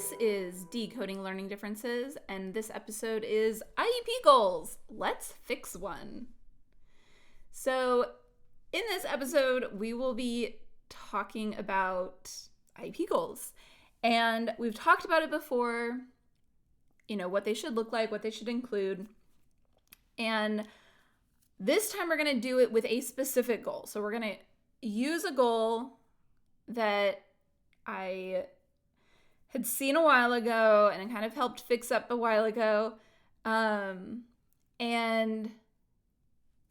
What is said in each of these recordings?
This is Decoding Learning Differences, and this episode is IEP Goals. Let's fix one. So, in this episode, we will be talking about IEP goals. And we've talked about it before, what they should look like, what they should include. And this time we're going to do it with a specific goal. So we're going to use a goal that I had seen a while ago and it kind of helped fix up a while ago. And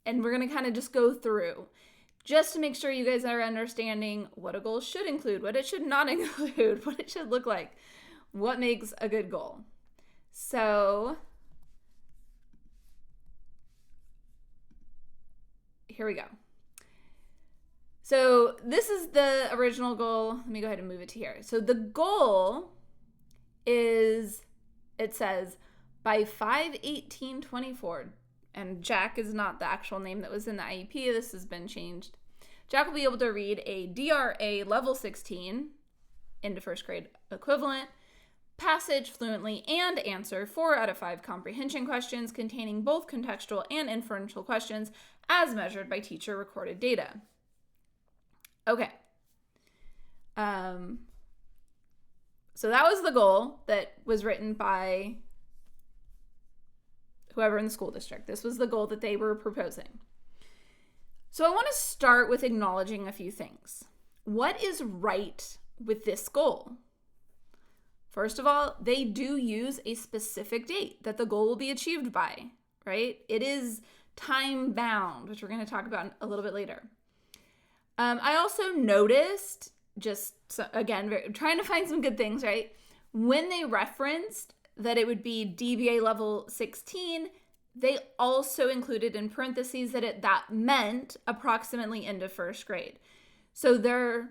we're going to kind of just go through just to make sure you guys are understanding what a goal should include, what it should not include, what it should look like, what makes a good goal. So here we go. So this is the original goal. Let me go ahead and move it to here. So the goal is, it says, by 5/18/24, and Jack is not the actual name that was in the IEP. This has been changed. Jack will be able to read a DRA level 16 into first grade equivalent passage fluently and answer 4 out of 5 comprehension questions containing both contextual and inferential questions as measured by teacher recorded data. Okay. So that was the goal that was written by whoever in the school district. This was the goal that they were proposing. So I want to start with acknowledging a few things. What is right with this goal? First of all, they do use a specific date that the goal will be achieved by, right? It is time bound, which we're going to talk about a little bit later. I also noticed, again, trying to find some good things, right? When they referenced that it would be DBA level 16, they also included in parentheses that meant approximately into first grade. So they're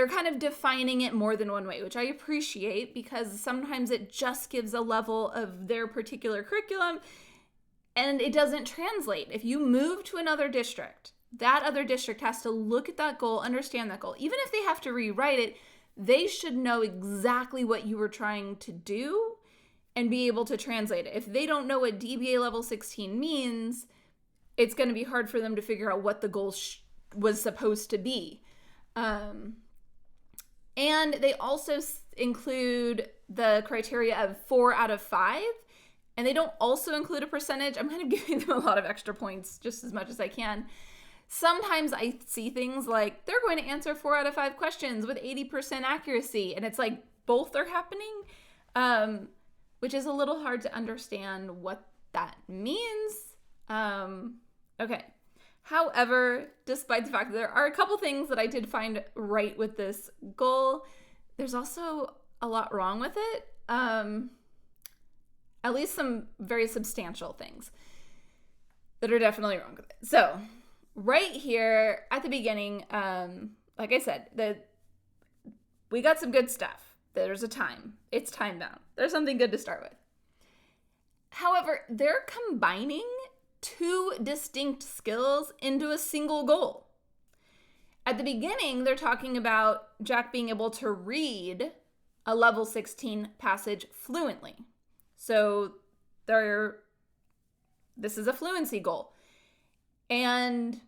kind of defining it more than one way, which I appreciate because sometimes it just gives a level of their particular curriculum and it doesn't translate. If you move to another district, that other district has to look at that goal, understand that goal. Even if they have to rewrite it, they should know exactly what you were trying to do and be able to translate it. If they don't know what DBA level 16 means, it's going to be hard for them to figure out what the goal was supposed to be. And they also include the criteria of 4 out of 5, and they don't also include a percentage. I'm kind of giving them a lot of extra points just as much as I can. Sometimes I see things like they're going to answer 4 out of 5 questions with 80% accuracy, and it's like both are happening, which is a little hard to understand what that means. Okay. However, despite the fact that there are a couple things that I did find right with this goal, there's also a lot wrong with it. At least some very substantial things that are definitely wrong with it. So right here at the beginning, like I said, we got some good stuff. There's a time. It's time bound. There's something good to start with. However, they're combining 2 distinct skills into a single goal. At the beginning, they're talking about Jack being able to read a level 16 passage fluently. So this is a fluency goal. And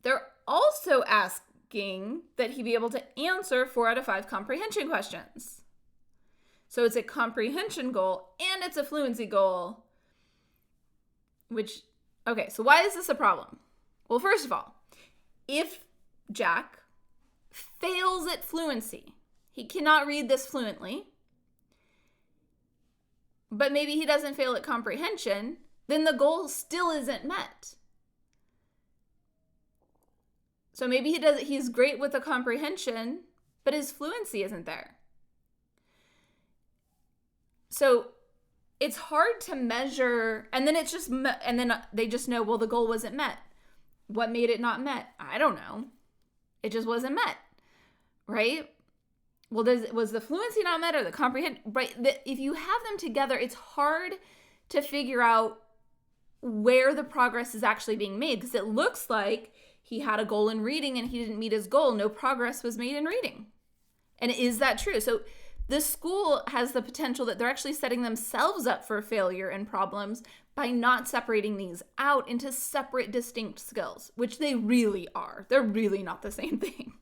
they're also asking that he be able to answer 4 out of 5 comprehension questions. So it's a comprehension goal and it's a fluency goal. So why is this a problem? Well, first of all, if Jack fails at fluency, he cannot read this fluently, but maybe he doesn't fail at comprehension, then the goal still isn't met. So maybe he's great with the comprehension, but his fluency isn't there. So it's hard to measure, and then they just know, well, the goal wasn't met. What made it not met? I don't know. It just wasn't met, right? Well, was the fluency not met or the comprehension? Right? If you have them together, it's hard to figure out where the progress is actually being made, because it looks like he had a goal in reading and he didn't meet his goal. No progress was made in reading. And is that true? So the school has the potential that they're actually setting themselves up for failure and problems by not separating these out into separate, distinct skills, which they really are. They're really not the same thing.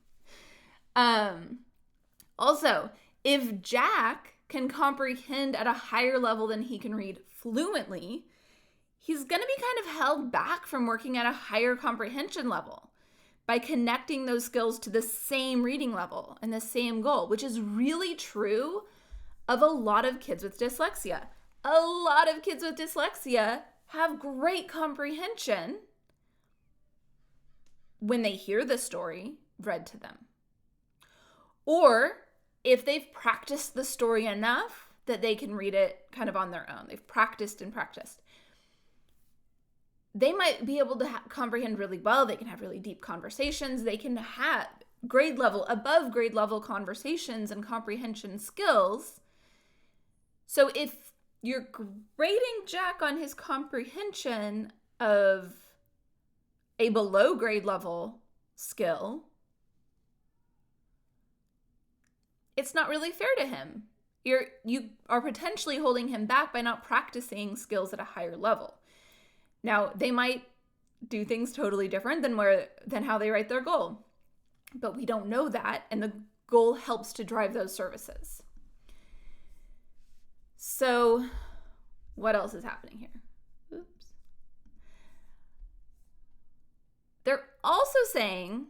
Also, if Jack can comprehend at a higher level than he can read fluently, he's going to be kind of held back from working at a higher comprehension level by connecting those skills to the same reading level and the same goal, which is really true of a lot of kids with dyslexia. A lot of kids with dyslexia have great comprehension when they hear the story read to them. Or if they've practiced the story enough that they can read it kind of on their own. They've practiced and practiced. They might be able to comprehend really well. They can have really deep conversations. They can have above grade level conversations and comprehension skills. So if you're grading Jack on his comprehension of a below grade level skill, it's not really fair to him. You are potentially holding him back by not practicing skills at a higher level. Now, they might do things totally different than how they write their goal, but we don't know that, and the goal helps to drive those services. So, what else is happening here? Oops. They're also saying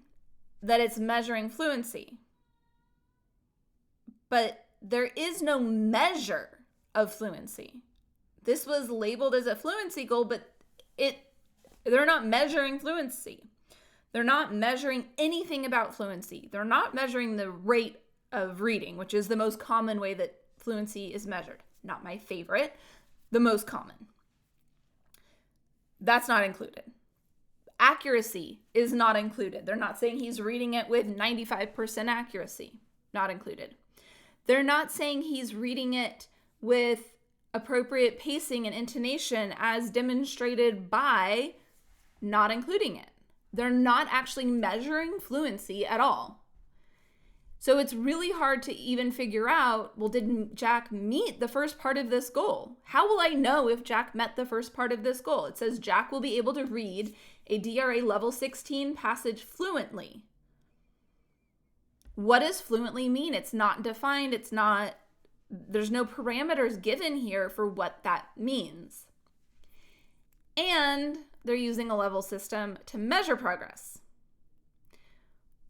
that it's measuring fluency, but there is no measure of fluency. This was labeled as a fluency goal, but they're not measuring fluency. They're not measuring anything about fluency. They're not measuring the rate of reading, which is the most common way that fluency is measured. Not my favorite, the most common. That's not included. Accuracy is not included. They're not saying he's reading it with 95% accuracy. Not included. They're not saying he's reading it with appropriate pacing and intonation as demonstrated by, not including it. They're not actually measuring fluency at all. So it's really hard to even figure out, well, did Jack meet the first part of this goal? How will I know if Jack met the first part of this goal? It says Jack will be able to read a DRA level 16 passage fluently. What does fluently mean? It's not defined. There's no parameters given here for what that means. And they're using a level system to measure progress,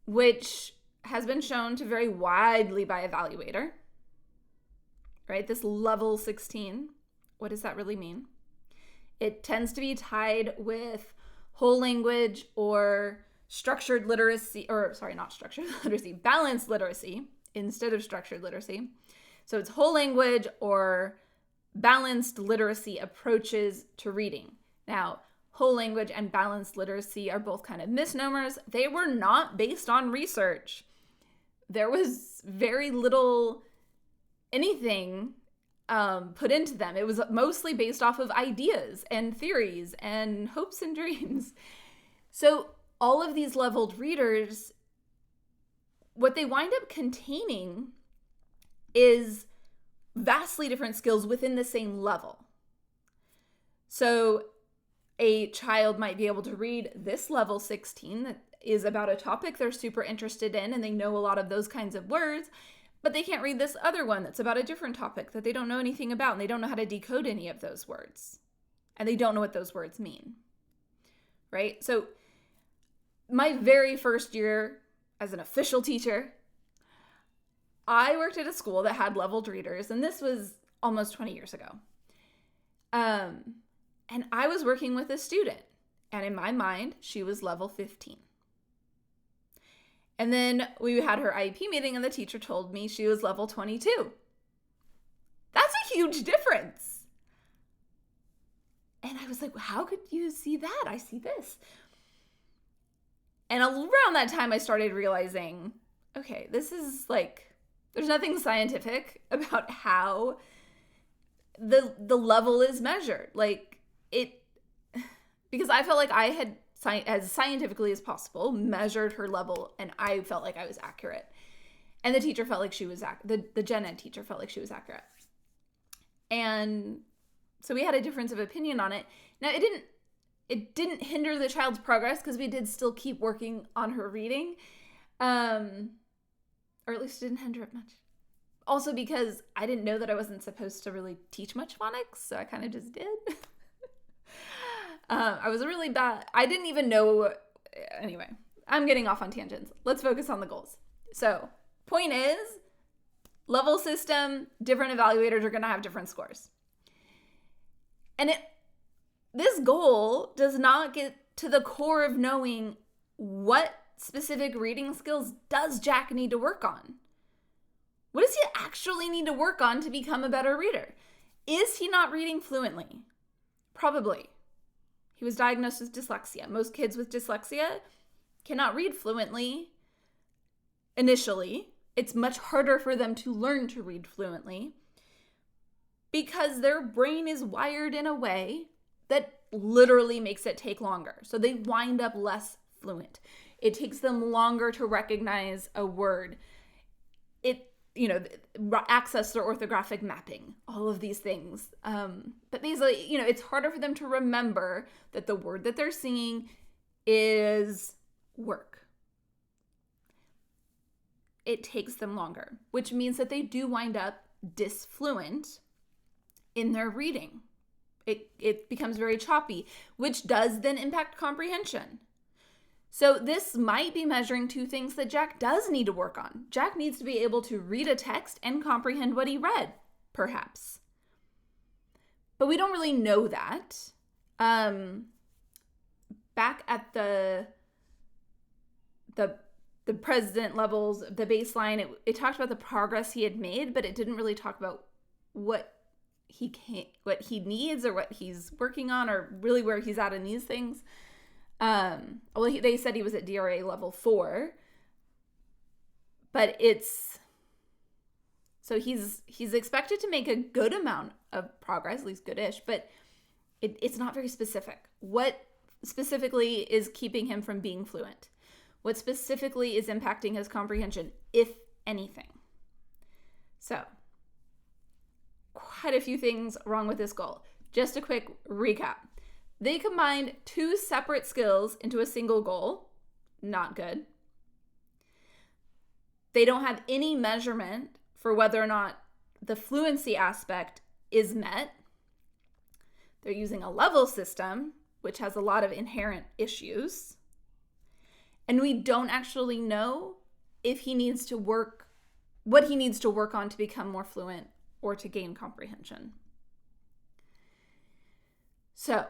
which has been shown to vary widely by evaluator, right? This level 16, what does that really mean? It tends to be tied with whole language or structured literacy, balanced literacy instead of structured literacy. So it's whole language or balanced literacy approaches to reading. Now, whole language and balanced literacy are both kind of misnomers. They were not based on research. There was very little anything put into them. It was mostly based off of ideas and theories and hopes and dreams. So all of these leveled readers, what they wind up containing is vastly different skills within the same level. So a child might be able to read this level 16 that is about a topic they're super interested in and they know a lot of those kinds of words, but they can't read this other one that's about a different topic that they don't know anything about and they don't know how to decode any of those words. And they don't know what those words mean, right? So my very first year as an official teacher, I worked at a school that had leveled readers, and this was almost 20 years ago. And I was working with a student, and in my mind, she was level 15. And then we had her IEP meeting, and the teacher told me she was level 22. That's a huge difference. And I was like, how could you see that? I see this. And around that time, I started realizing, okay, this is like, there's nothing scientific about how the level is measured. Like because I felt like I had, as scientifically as possible, measured her level and I felt like I was accurate. And the teacher felt like she was, the gen ed teacher felt like she was accurate. And so we had a difference of opinion on it. Now, it didn't hinder the child's progress because we did still keep working on her reading. Or at least it didn't hinder it much. Also because I didn't know that I wasn't supposed to really teach much phonics, so I kind of just did. I was really bad. I didn't even know. Anyway, I'm getting off on tangents. Let's focus on the goals. So, point is, level system, different evaluators are going to have different scores. And this goal does not get to the core of knowing what specific reading skills does Jack need to work on. What does he actually need to work on to become a better reader? Is he not reading fluently? Probably. He was diagnosed with dyslexia. Most kids with dyslexia cannot read fluently initially. It's much harder for them to learn to read fluently because their brain is wired in a way that literally makes it take longer. So they wind up less fluent. It takes them longer to recognize a word. Access their orthographic mapping, all of these things. But basically, it's harder for them to remember that the word that they're seeing is work. It takes them longer, which means that they do wind up disfluent in their reading. It becomes very choppy, which does then impact comprehension. So this might be measuring two things that Jack does need to work on. Jack needs to be able to read a text and comprehend what he read, perhaps. But we don't really know that. Back at the president levels, the baseline, it talked about the progress he had made, but it didn't really talk about what he needs or what he's working on or really where he's at in these things. They said he was at DRA level 4, but he's expected to make a good amount of progress, at least goodish, but it's not very specific. What specifically is keeping him from being fluent? What specifically is impacting his comprehension, if anything? So, quite a few things wrong with this goal. Just a quick recap. They combined two separate skills into a single goal. Not good. They don't have any measurement for whether or not the fluency aspect is met. They're using a level system, which has a lot of inherent issues. And we don't actually know if he needs to work, what he needs to work on to become more fluent or to gain comprehension. So,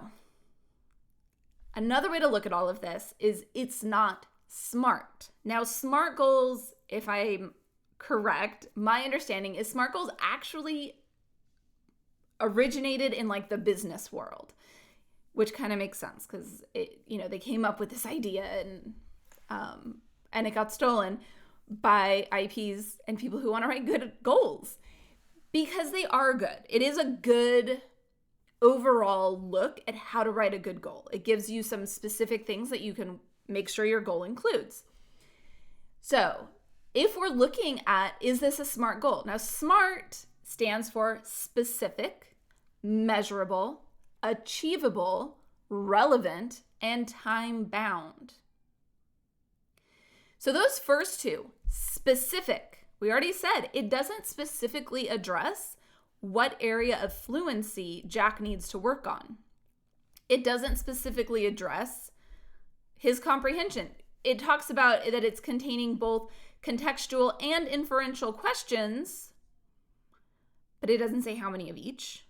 another way to look at all of this is it's not SMART. Now, SMART goals, if I'm correct, my understanding is SMART goals actually originated in like the business world, which kind of makes sense because they came up with this idea and it got stolen by IEPs and people who want to write good goals because they are good. It is a good overall look at how to write a good goal. It gives you some specific things that you can make sure your goal includes. So if we're looking at, is this a SMART goal? Now, SMART stands for specific, measurable, achievable, relevant, and time-bound. So those first two, specific, we already said it doesn't specifically address what area of fluency Jack needs to work on. It doesn't specifically address his comprehension. It talks about that it's containing both contextual and inferential questions, but it doesn't say how many of each.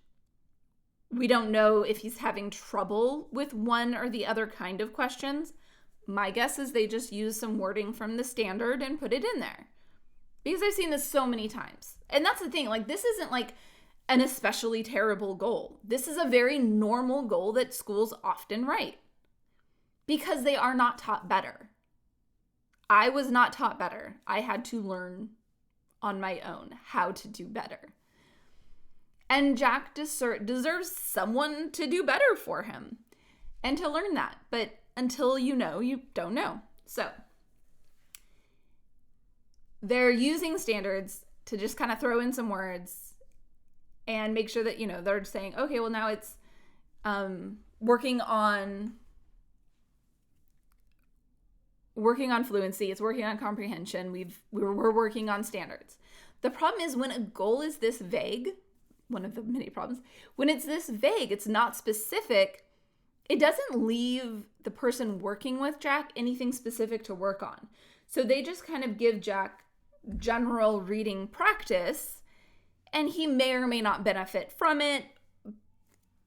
We don't know if he's having trouble with one or the other kind of questions. My guess is they just use some wording from the standard and put it in there. Because I've seen this so many times. And that's the thing, like this isn't like an especially terrible goal. This is a very normal goal that schools often write because they are not taught better. I was not taught better. I had to learn on my own how to do better. And Jack deserves someone to do better for him and to learn that. But until you know, you don't know. So they're using standards to just kind of throw in some words and make sure that, they're saying, okay, well, now it's working on fluency, it's working on comprehension, we're working on standards. The problem is when a goal is this vague, one of the many problems, when it's this vague, it's not specific, it doesn't leave the person working with Jack anything specific to work on. So they just kind of give Jack general reading practice, and he may or may not benefit from it.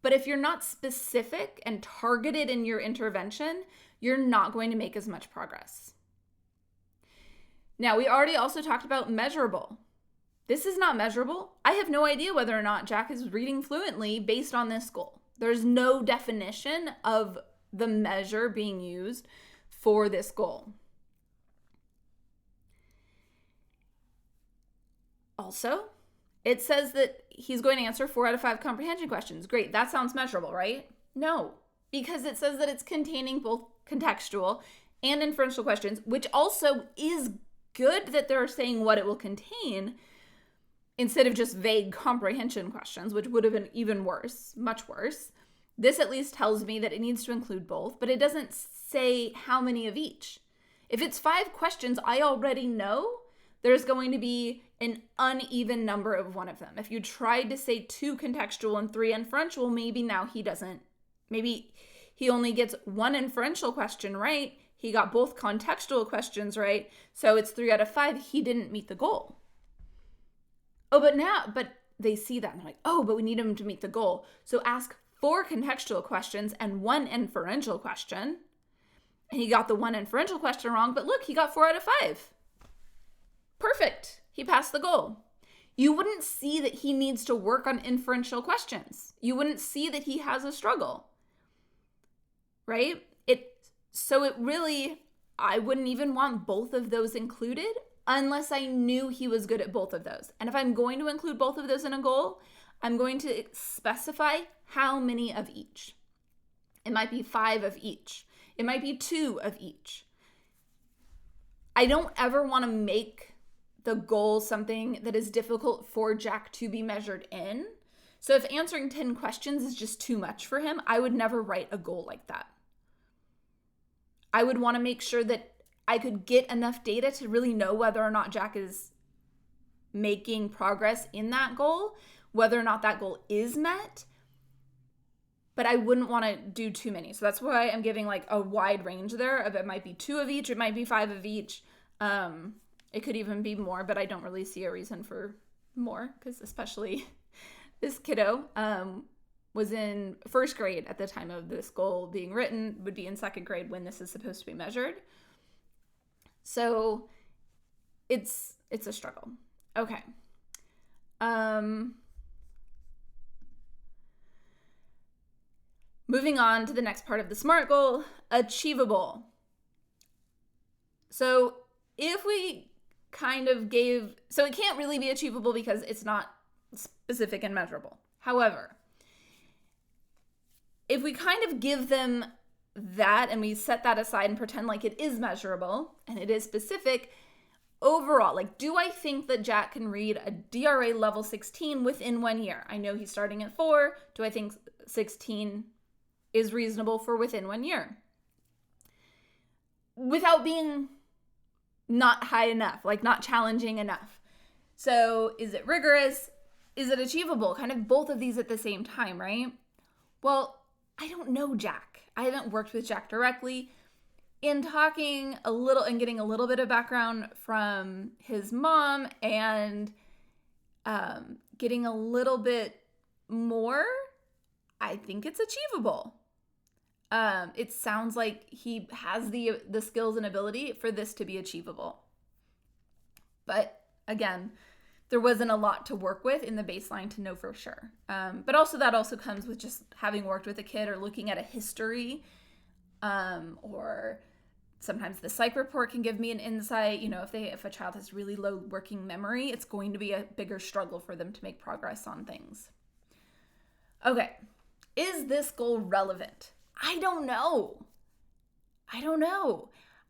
But if you're not specific and targeted in your intervention, you're not going to make as much progress. Now, we already also talked about measurable. This is not measurable. I have no idea whether or not Jack is reading fluently based on this goal. There's no definition of the measure being used for this goal. Also, it says that he's going to answer 4 out of 5 comprehension questions. Great, that sounds measurable, right? No, because it says that it's containing both contextual and inferential questions, which also is good that they're saying what it will contain instead of just vague comprehension questions, which would have been even worse, much worse. This at least tells me that it needs to include both, but it doesn't say how many of each. If it's 5 questions, I already know there's going to be an uneven number of one of them. If you tried to say 2 contextual and 3 inferential, maybe now he doesn't. Maybe he only gets 1 inferential question right. He got both contextual questions right. So it's 3 out of 5. He didn't meet the goal. But they see that and they're like, oh, but we need him to meet the goal. So ask 4 contextual questions and 1 inferential question. And he got the 1 inferential question wrong, but look, he got 4 out of 5. Perfect. He passed the goal. You wouldn't see that he needs to work on inferential questions. You wouldn't see that he has a struggle, right? I wouldn't even want both of those included unless I knew he was good at both of those. And if I'm going to include both of those in a goal, I'm going to specify how many of each. It might be 5 of each. It might be 2 of each. I don't ever want to make the goal something that is difficult for Jack to be measured in. So if answering 10 questions is just too much for him, I would never write a goal like that. I would want to make sure that I could get enough data to really know whether or not Jack is making progress in that goal, whether or not that goal is met, but I wouldn't want to do too many. So that's why I'm giving like a wide range there of it might be 2 of each, it might be 5 of each. It could even be more, but I don't really see a reason for more because especially this kiddo was in 1st grade at the time of this goal being written, would be in 2nd grade when this is supposed to be measured. So it's a struggle. Okay. Moving on to the next part of the SMART goal, achievable. So if we so it can't really be achievable because it's not specific and measurable. However, if we kind of give them that and we set that aside and pretend like it is measurable and it is specific, overall, like, do I think that Jack can read a DRA level 16 within 1 year? I know he's starting at 4. Do I think 16 is reasonable for within 1 year? Without being not high enough, like not challenging enough. So is it rigorous? Is it achievable? Kind of both of these at the same time, right? Well, I don't know Jack. I haven't worked with Jack directly. In talking a little and getting a little bit of background from his mom and getting a little bit more, I think it's achievable. It sounds like he has the skills and ability for this to be achievable. But again, there wasn't a lot to work with in the baseline to know for sure. But also that also comes with just having worked with a kid or looking at a history, or sometimes the psych report can give me an insight. If a child has really low working memory, it's going to be a bigger struggle for them to make progress on things. Okay, is this goal relevant? I don't know.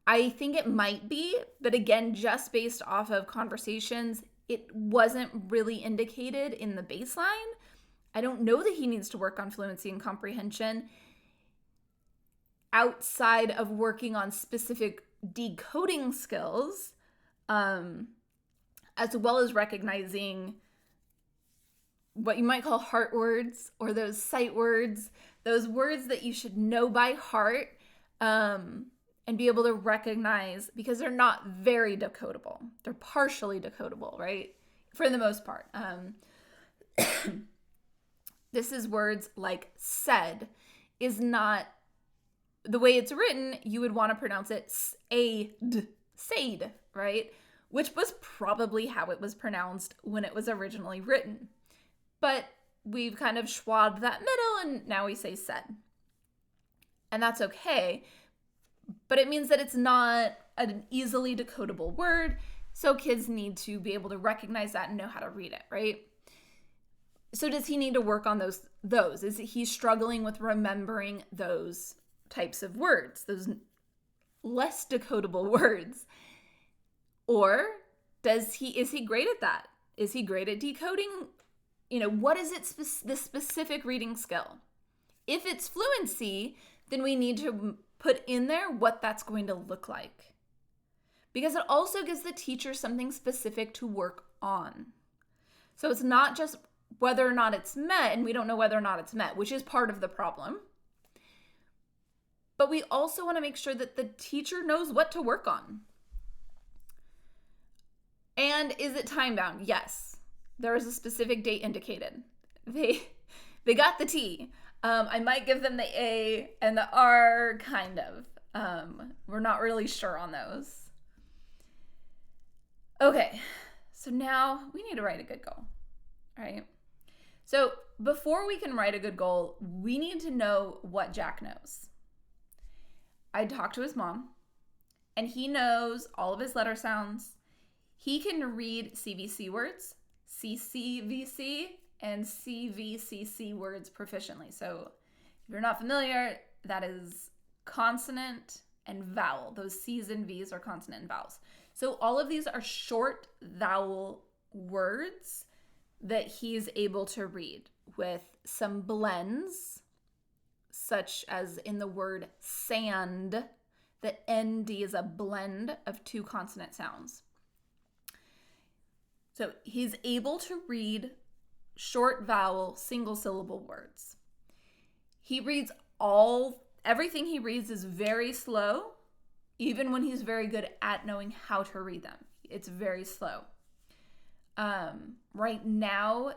I think it might be, but again, just based off of conversations, it wasn't really indicated in the baseline. I don't know that he needs to work on fluency and comprehension outside of working on specific decoding skills, as well as recognizing what you might call heart words, or those sight words, those words that you should know by heart, and be able to recognize, because they're not very decodable. They're partially decodable, right? For the most part. This is words like said is not, the way it's written, you would want to pronounce it said, right? Which was probably how it was pronounced when it was originally written. But we've kind of schwabbed that middle, and now we say said. And that's okay. But it means that it's not an easily decodable word, so kids need to be able to recognize that and know how to read it, right? So does he need to work on those? Is he struggling with remembering those types of words, those less decodable words? Or is he great at that? Is he great at decoding? What is it, the specific reading skill? If it's fluency, then we need to put in there what that's going to look like, because it also gives the teacher something specific to work on. So it's not just whether or not it's met, and we don't know whether or not it's met, which is part of the problem. But we also want to make sure that the teacher knows what to work on. And is it time bound? Yes. There is a specific date indicated. They got the T. I might give them the A and the R, kind of. We're not really sure on those. Okay, so now we need to write a good goal, right? So before we can write a good goal, we need to know what Jack knows. I talked to his mom, and he knows all of his letter sounds. He can read CVC words, CCVC, and CVCC words proficiently. So if you're not familiar, that is consonant and vowel. Those C's and V's are consonant and vowels. So all of these are short vowel words that he's able to read with some blends, such as in the word sand, the ND is a blend of two consonant sounds. So he's able to read short vowel, single syllable words. He reads everything he reads is very slow, even when he's very good at knowing how to read them. It's very slow. Right now,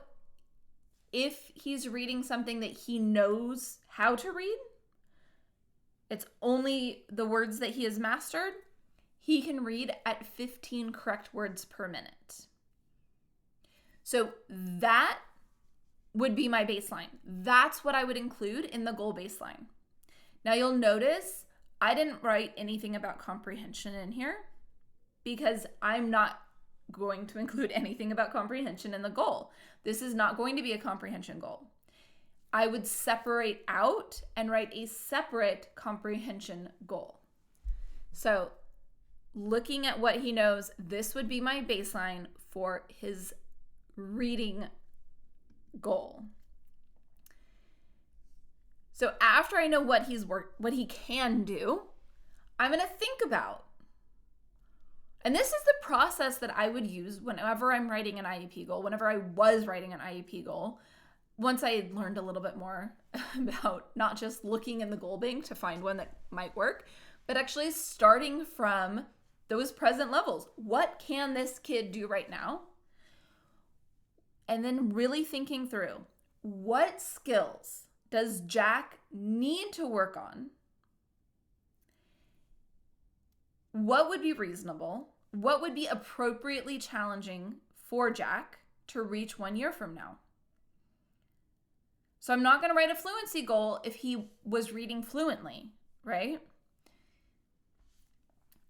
if he's reading something that he knows how to read, it's only the words that he has mastered, he can read at 15 correct words per minute. So that would be my baseline. That's what I would include in the goal baseline. Now you'll notice I didn't write anything about comprehension in here, because I'm not going to include anything about comprehension in the goal. This is not going to be a comprehension goal. I would separate out and write a separate comprehension goal. So looking at what he knows, this would be my baseline for his reading goal. So after I know what he can do, I'm going to think about, and this is the process that I would use whenever I'm writing an IEP goal, whenever I was writing an IEP goal, once I learned a little bit more about not just looking in the goal bank to find one that might work, but actually starting from those present levels. What can this kid do right now? And then really thinking through, what skills does Jack need to work on? What would be reasonable? What would be appropriately challenging for Jack to reach 1 year from now? So I'm not going to write a fluency goal if he was reading fluently, right?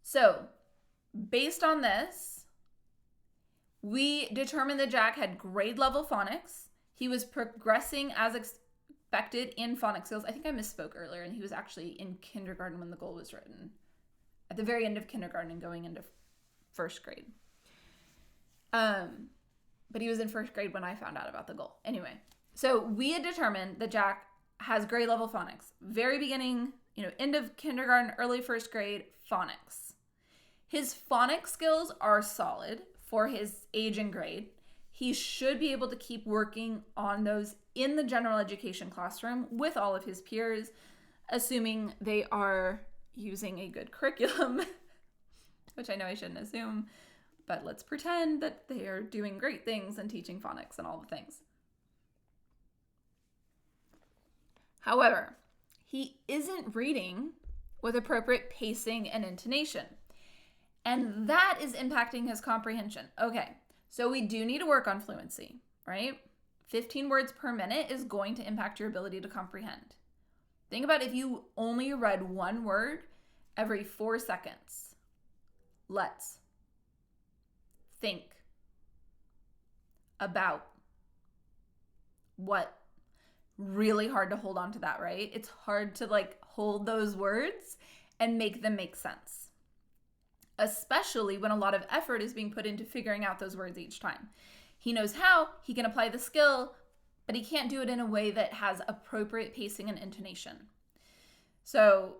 So based on this, we determined that Jack had grade level phonics. He was progressing as expected in phonics skills. I think I misspoke earlier, and he was actually in kindergarten when the goal was written. at the very end of kindergarten and going into first grade. But he was in first grade when I found out about the goal. Anyway, so we had determined that Jack has grade level phonics. Very beginning, end of kindergarten, early first grade, phonics. His phonics skills are solid for his age and grade. He should be able to keep working on those in the general education classroom with all of his peers, assuming they are using a good curriculum, which I know I shouldn't assume, but let's pretend that they are doing great things and teaching phonics and all the things. However, he isn't reading with appropriate pacing and intonation, and that is impacting his comprehension. Okay, so we do need to work on fluency, right? 15 words per minute is going to impact your ability to comprehend. Think about if you only read one word every 4 seconds. Let's think about what. Really hard to hold on to that, right? It's hard to hold those words and make them make sense, especially when a lot of effort is being put into figuring out those words each time. He knows how, he can apply the skill, but he can't do it in a way that has appropriate pacing and intonation. So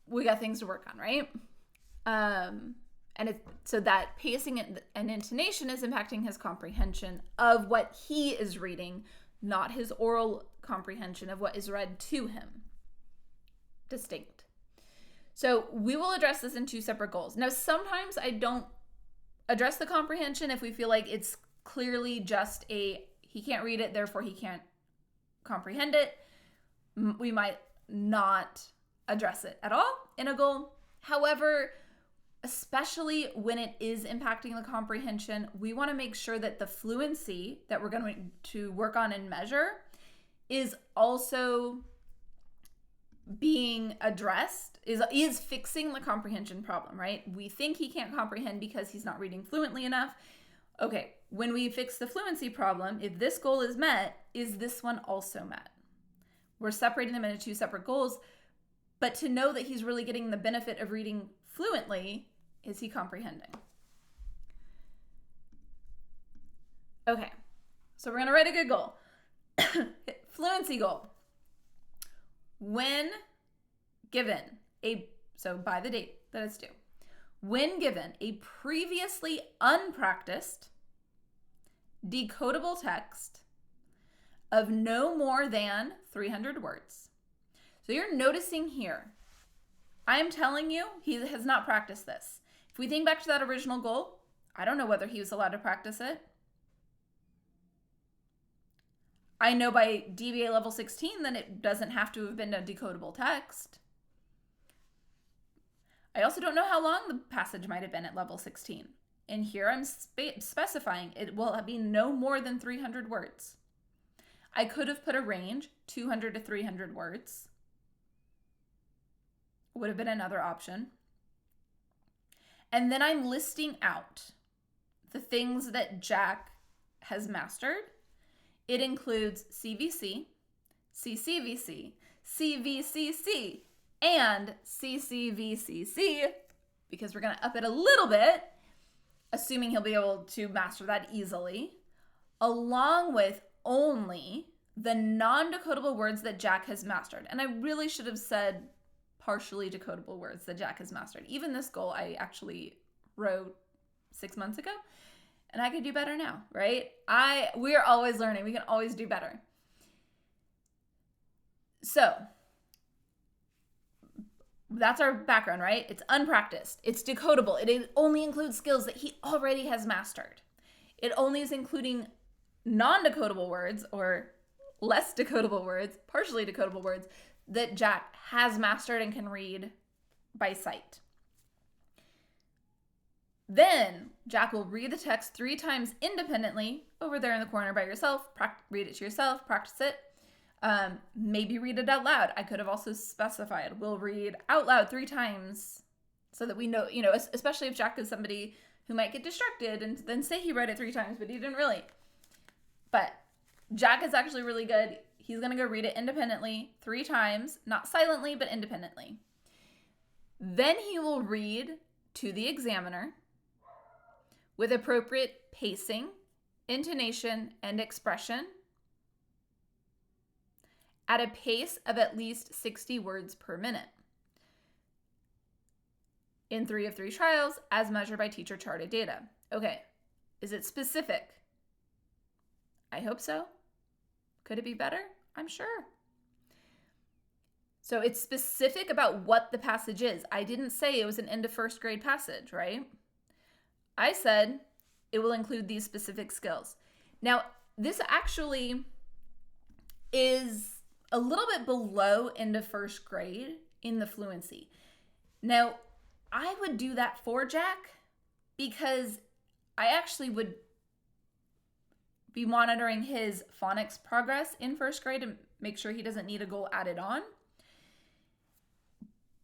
we got things to work on, right? So that pacing and intonation is impacting his comprehension of what he is reading, not his oral comprehension of what is read to him. Distinct. So we will address this in 2 separate goals. Now, sometimes I don't address the comprehension if we feel like it's clearly just he can't read it, therefore he can't comprehend it. We might not address it at all in a goal. However, especially when it is impacting the comprehension, we want to make sure that the fluency that we're going to work on and measure is also being addressed, is fixing the comprehension problem, right? We think he can't comprehend because he's not reading fluently enough. Okay, when we fix the fluency problem, if this goal is met, is this one also met? We're separating them into 2 separate goals, but to know that he's really getting the benefit of reading fluently, is he comprehending? Okay, so we're going to write a good goal. Fluency goal. When given by the date that it's due, when given a previously unpracticed decodable text of no more than 300 words. So you're noticing here, I am telling you, he has not practiced this. If we think back to that original goal, I don't know whether he was allowed to practice it. I know by DBA level 16 that it doesn't have to have been a decodable text. I also don't know how long the passage might have been at level 16. And here I'm specifying it will be no more than 300 words. I could have put a range, 200 to 300 words. Would have been another option. And then I'm listing out the things that Jack has mastered. It includes CVC, CCVC, CVCC, and CCVCC, because we're going to up it a little bit, assuming he'll be able to master that easily, along with only the non-decodable words that Jack has mastered. And I really should have said partially decodable words that Jack has mastered. Even this goal I actually wrote 6 months ago, and I could do better now, right? We are always learning. We can always do better. So that's our background, right? It's unpracticed. It's decodable. It only includes skills that he already has mastered. It only is including non-decodable words or less decodable words, partially decodable words that Jack has mastered and can read by sight. Then Jack will read the text 3 times independently over there in the corner by yourself. Read it to yourself, practice it. Maybe read it out loud. I could have also specified we'll read out loud 3 times so that we know, especially if Jack is somebody who might get distracted and then say he read it 3 times, but he didn't really. But Jack is actually really good. He's going to go read it independently 3 times, not silently, but independently. Then he will read to the examiner with appropriate pacing, intonation, and expression at a pace of at least 60 words per minute in 3 of 3 trials as measured by teacher charted data. Okay, is it specific? I hope so. Could it be better? I'm sure. So it's specific about what the passage is. I didn't say it was an end of first grade passage, right? I said it will include these specific skills. Now, this actually is a little bit below end of first grade in the fluency. Now, I would do that for Jack because I actually would be monitoring his phonics progress in first grade and make sure he doesn't need a goal added on.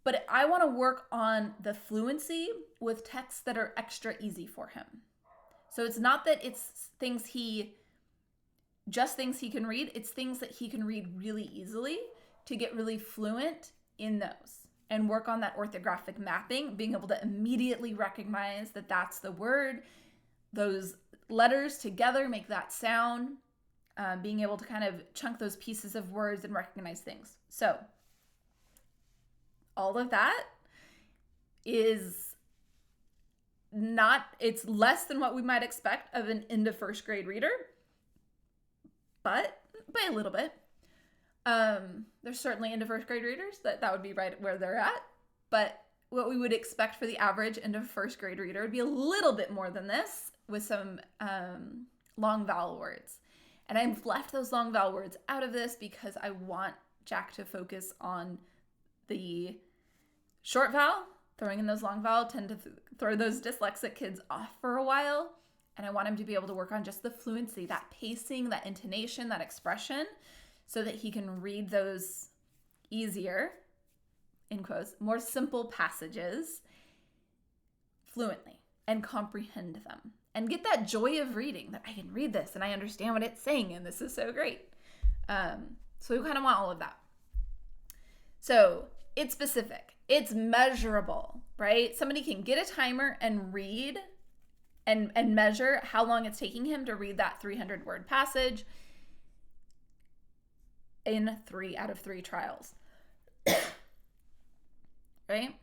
But I want to work on the fluency with texts that are extra easy for him. So it's not that it's things he can read. It's things that he can read really easily to get really fluent in those and work on that orthographic mapping, being able to immediately recognize that that's the word, those letters together make that sound, being able to kind of chunk those pieces of words and recognize things. So all of that is it's less than what we might expect of an end of first grade reader, but by a little bit. There's certainly end of first grade readers that would be right where they're at, but what we would expect for the average end of first grade reader would be a little bit more than this with some long vowel words. And I've left those long vowel words out of this because I want Jack to focus on the short vowel. Throwing in those long vowel tend to throw those dyslexic kids off for a while. And I want him to be able to work on just the fluency, that pacing, that intonation, that expression, so that he can read those easier, in quotes, more simple passages fluently and comprehend them. And get that joy of reading, that I can read this and I understand what it's saying and this is so great. So we kind of want all of that. So it's specific. It's measurable, right? Somebody can get a timer and read and measure how long it's taking him to read that 300-word passage in 3 out of 3 trials. Right?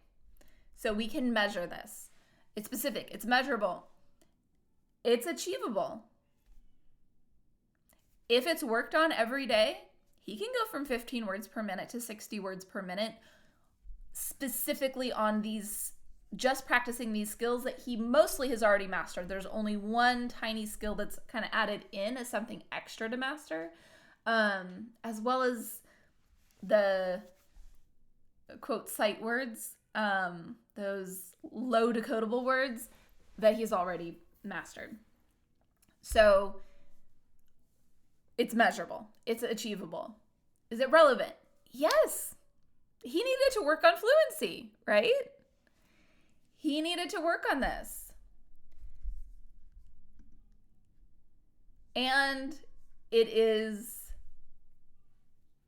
So we can measure this. It's specific. It's measurable. It's achievable. If it's worked on every day, he can go from 15 words per minute to 60 words per minute, specifically on these, just practicing these skills that he mostly has already mastered. There's only one tiny skill that's kind of added in as something extra to master, as well as the quote sight words, those low decodable words that he's already mastered. So it's measurable. It's achievable. Is it relevant? Yes. He needed to work on fluency, right? He needed to work on this. And it is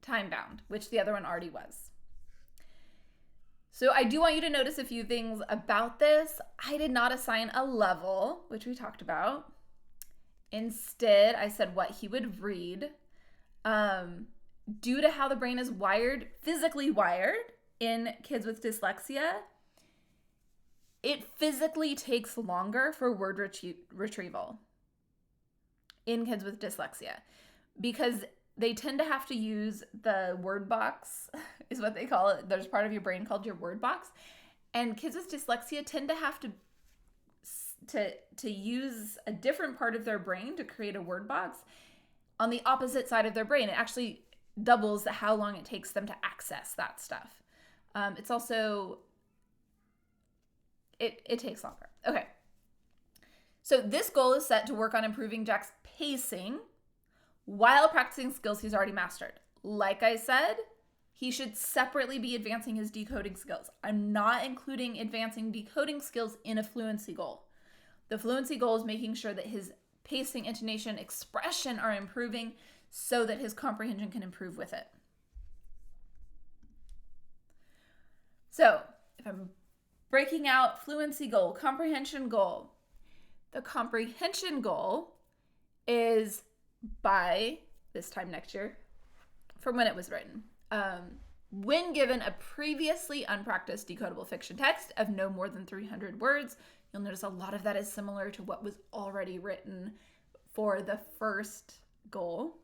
time-bound, which the other one already was. So I do want you to notice a few things about this. I did not assign a level, which we talked about. Instead, I said what he would read. Due to how the brain is wired, physically wired in kids with dyslexia, it physically takes longer for word retrieval in kids with dyslexia because they tend to have to use the word box, is what they call it. There's part of your brain called your word box. And kids with dyslexia tend to have to use a different part of their brain to create a word box on the opposite side of their brain. It actually doubles how long it takes them to access that stuff. It's also, it takes longer. Okay. So this goal is set to work on improving Jack's pacing while practicing skills he's already mastered. Like I said, he should separately be advancing his decoding skills. I'm not including advancing decoding skills in a fluency goal. The fluency goal is making sure that his pacing, intonation, expression are improving so that his comprehension can improve with it. So if I'm Breaking out fluency goal, comprehension goal. The comprehension goal is by this time next year, from when it was written. When given a previously unpracticed decodable fiction text of no more than 300 words, you'll notice a lot of that is similar to what was already written for the first goal.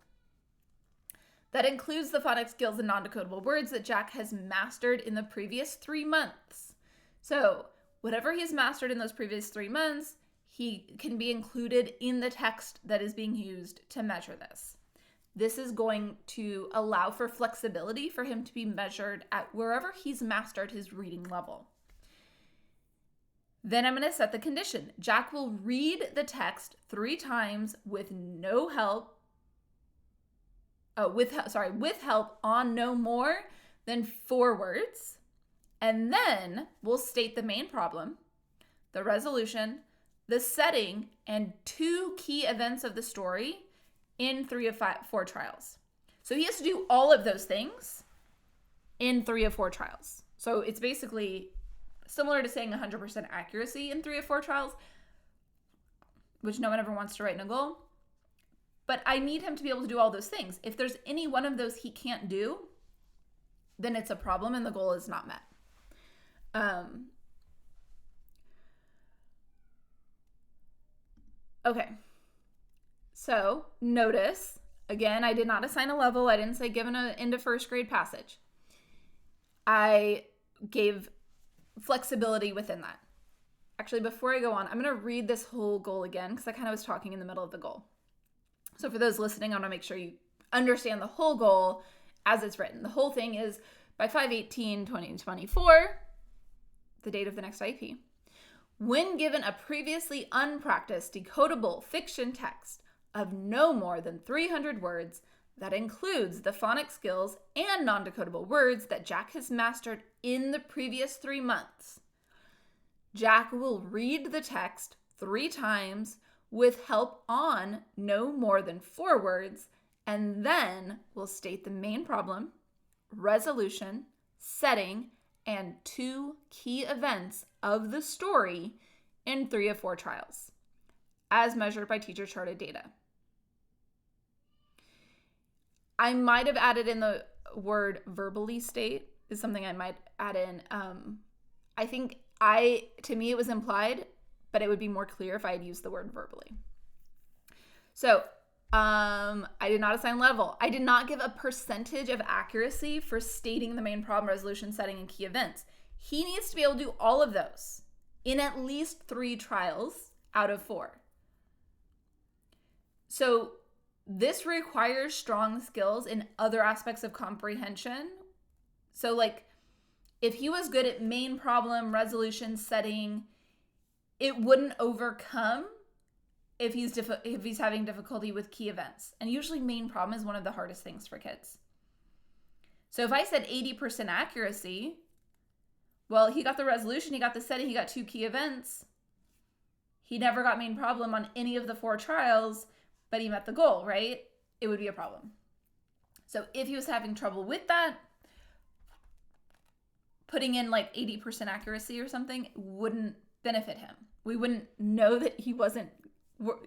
That includes the phonics skills and non-decodable words that Jack has mastered in the previous 3 months. So whatever he's mastered in those previous 3 months, he can be included in the text that is being used to measure this. This is going to allow for flexibility for him to be measured at wherever he's mastered his reading level. Then I'm going to set the condition. Jack will read the text 3 times with no help. With help on no more than 4 words. And then we'll state the main problem, the resolution, the setting, and 2 key events of the story in 3 of 4 trials. So he has to do all of those things in 3 of 4 trials. So it's basically similar to saying 100% accuracy in 3 of 4 trials, which no one ever wants to write in a goal. But I need him to be able to do all those things. If there's any one of those he can't do, then it's a problem and the goal is not met. Okay. So notice, again, I did not assign a level. I didn't say given an end of first grade passage. I gave flexibility within that. Actually, before I go on, I'm going to read this whole goal again because I kind of was talking in the middle of the goal. So for those listening, I want to make sure you understand the whole goal as it's written. The whole thing is by 5/18/2024, the date of the next IEP. When given a previously unpracticed decodable fiction text of no more than 300 words that includes the phonics skills and non-decodable words that Jack has mastered in the previous 3 months, Jack will read the text 3 times with help on no more than 4 words, and then will state the main problem, resolution, setting, and 2 key events of the story in 3 of 4 trials, as measured by teacher charted data. I might have added in the word verbally state is something I might add in. I think to me it was implied, but it would be more clear if I had used the word verbally. So I did not assign level. I did not give a percentage of accuracy for stating the main problem, resolution, setting, and key events. He needs to be able to do all of those in at least 3 trials out of 4. So this requires strong skills in other aspects of comprehension. So like if he was good at main problem, resolution, setting, it wouldn't overcome if he's having difficulty with key events. And usually main problem is one of the hardest things for kids. So if I said 80% accuracy, well, he got the resolution, he got the setting, he got 2 key events. He never got main problem on any of the 4 trials, but he met the goal, right? It would be a problem. So if he was having trouble with that, putting in like 80% accuracy or something wouldn't benefit him. We wouldn't know that he wasn't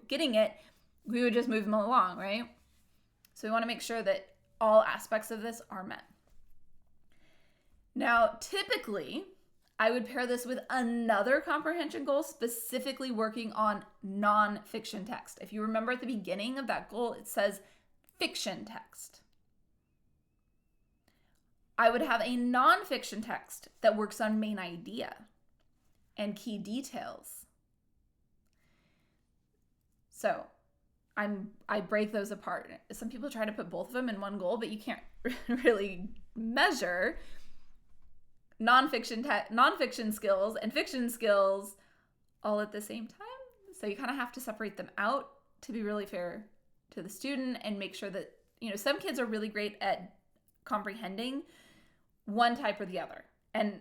getting it. We would just move him along, right? So we want to make sure that all aspects of this are met. Now, typically, I would pair this with another comprehension goal, specifically working on non-fiction text. If you remember at the beginning of that goal, it says fiction text. I would have a non-fiction text that works on main idea and key details. So I break those apart. Some people try to put both of them in one goal, but you can't really measure non-fiction skills and fiction skills all at the same time. So you kind of have to separate them out to be really fair to the student and make sure that, some kids are really great at comprehending one type or the other. And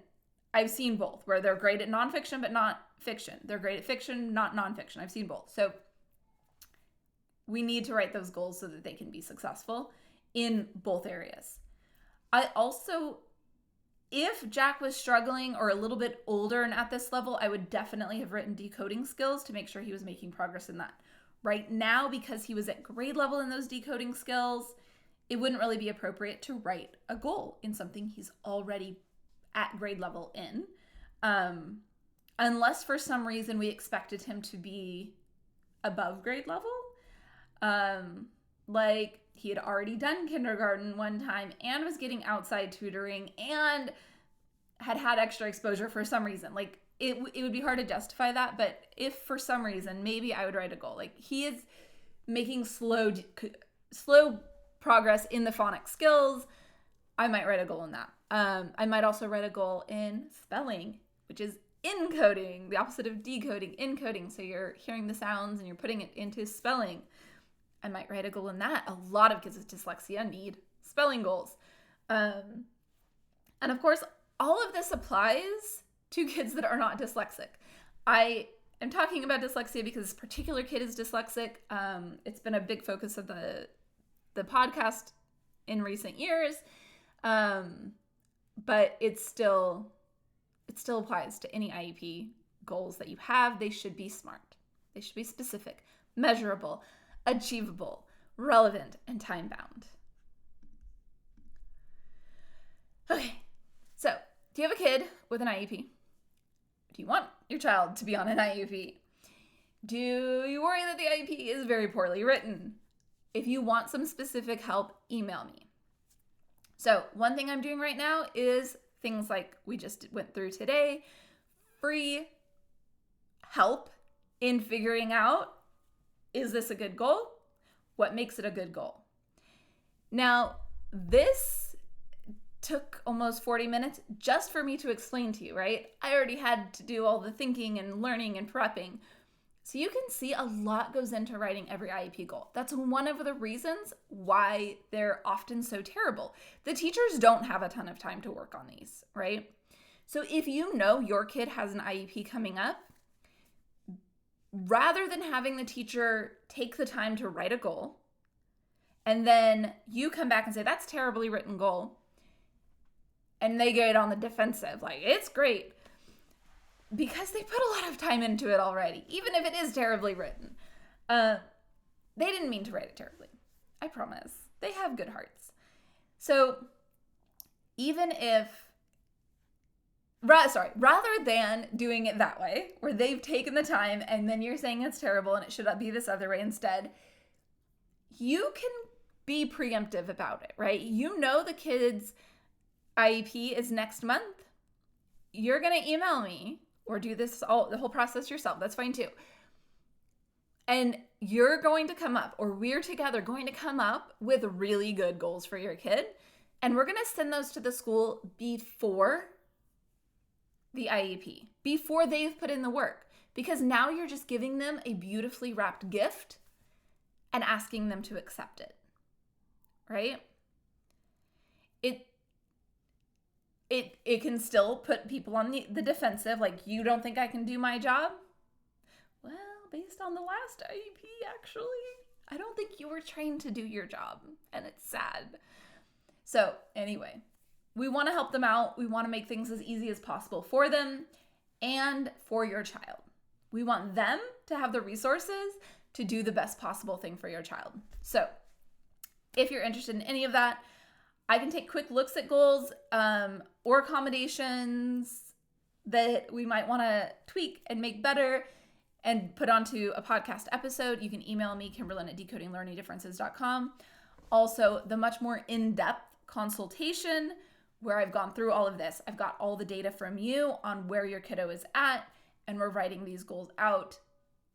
I've seen both, where they're great at nonfiction but not fiction. They're great at fiction, not nonfiction. I've seen both. So we need to write those goals so that they can be successful in both areas. I also If Jack was struggling or a little bit older and at this level, I would definitely have written decoding skills to make sure he was making progress in that. Right now, because he was at grade level in those decoding skills, it wouldn't really be appropriate to write a goal in something he's already at grade level in. Unless for some reason we expected him to be above grade level. Like he had already done kindergarten one time and was getting outside tutoring and had extra exposure for some reason. Like it would be hard to justify that, but if for some reason, maybe I would write a goal. Like he is making slow progress in the phonics skills, I might write a goal in that. I might also write a goal in spelling, which is encoding, the opposite of decoding, encoding. So you're hearing the sounds and you're putting it into spelling. I might write a goal in that. A lot of kids with dyslexia need spelling goals. And of course, all of this applies to kids that are not dyslexic. I am talking about dyslexia because this particular kid is dyslexic. It's been a big focus of the podcast in recent years. But it still applies to any IEP goals that you have. They should be smart. They should be specific, measurable, achievable, relevant, and time-bound. Okay, so do you have a kid with an IEP? Do you want your child to be on an IEP? Do you worry that the IEP is very poorly written? If you want some specific help, email me. So one thing I'm doing right now is things like we just went through today, free help in figuring out, is this a good goal? What makes it a good goal? Now, this took almost 40 minutes just for me to explain to you, right? I already had to do all the thinking and learning and prepping. So you can see a lot goes into writing every IEP goal. That's one of the reasons why they're often so terrible. The teachers don't have a ton of time to work on these, right? So if you know your kid has an IEP coming up, rather than having the teacher take the time to write a goal, and then you come back and say, that's a terribly written goal, and they get on the defensive, like, it's great, because they put a lot of time into it already, even if it is terribly written. They didn't mean to write it terribly. I promise. They have good hearts. So even if, rather than doing it that way, where they've taken the time and then you're saying it's terrible and it should be this other way instead, you can be preemptive about it, right? You know the kid's IEP is next month. You're going to email me or do the whole process yourself. That's fine too. And you're going to come up, or we're together going to come up with really good goals for your kid. And we're going to send those to the school before the IEP, before they've put in the work. Because now you're just giving them a beautifully wrapped gift and asking them to accept it, right? It can still put people on the defensive, like, you don't think I can do my job? Well, based on the last IEP, actually, I don't think you were trained to do your job, and it's sad. So anyway, we want to help them out. We want to make things as easy as possible for them and for your child. We want them to have the resources to do the best possible thing for your child. So if you're interested in any of that, I can take quick looks at goals or accommodations that we might want to tweak and make better and put onto a podcast episode. You can email me, Kimberlyn@decodinglearningdifferences.com. Also, the much more in-depth consultation where I've gone through all of this. I've got all the data from you on where your kiddo is at, and we're writing these goals out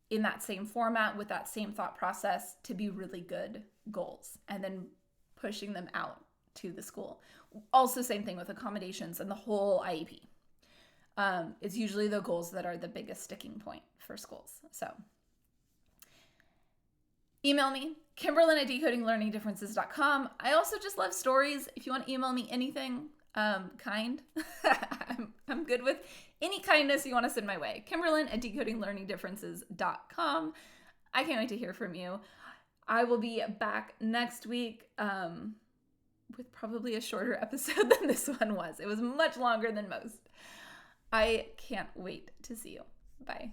in that same format with that same thought process to be really good goals, and then pushing them out to the school. Also, same thing with accommodations and the whole IEP. It's usually the goals that are the biggest sticking point for schools. So email me, Kimberlyn@decodinglearningdifferences.com. I also just love stories. If you want to email me anything kind, I'm good with any kindness you want to send my way. Kimberlyn@decodinglearningdifferences.com. I can't wait to hear from you. I will be back next week with probably a shorter episode than this one was. It was much longer than most. I can't wait to see you. Bye.